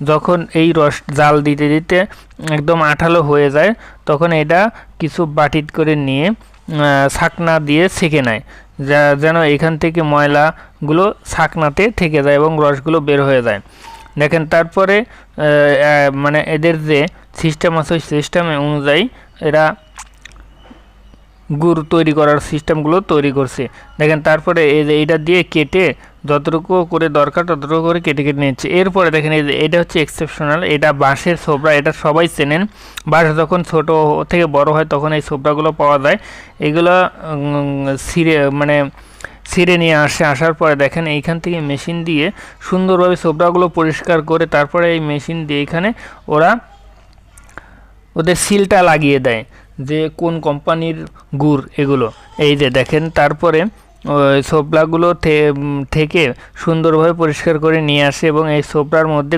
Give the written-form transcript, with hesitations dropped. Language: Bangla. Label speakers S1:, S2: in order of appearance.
S1: যখন এই রস জাল দিতে দিতে একদম আঠালো হয়ে যায় তখন এটা কিছু বাটিত করে নিয়ে ছাকনা দিয়ে ছেঁকে নেয়, যেন এখান থেকে ময়লাগুলো ছাকনাতে থেকে যায় এবং রসগুলো বের হয়ে যায়। দেখেন তারপরে মানে এদের যে সিস্টেম আছে ওই সিস্টেমে অনুযায়ী এরা গুড় তৈরি করার সিস্টেমগুলো তৈরি করছে। দেখেন তারপরে এইটা দিয়ে কেটে যতটুকু করে দরকার ততটুকু করে কেটে কেটে নিচ্ছে। এরপরে দেখেন এটা হচ্ছে এক্সেপশনাল, এটা বাঁশের ছোবড়া, এটা সবাই চেনেন। বাঁশ যখন ছোট থেকে বড় হয় তখন এই ছোবড়াগুলো পাওয়া যায়। এগুলো ছিঁড়ে নিয়ে আসার পরে দেখেন এইখান থেকে মেশিন দিয়ে সুন্দরভাবে ছোবড়াগুলো পরিষ্কার করে তারপরে এই মেশিন দিয়ে এখানে ওরা ওদের সিলটা লাগিয়ে দেয় যে কোন কোম্পানির গুড় এগুলো। এই যে দেখেন তারপরে ছোবড়াগুলো থেকে সুন্দরভাবে পরিষ্কার করে নিয়ে আসে এবং এই ছোবড়ার মধ্যে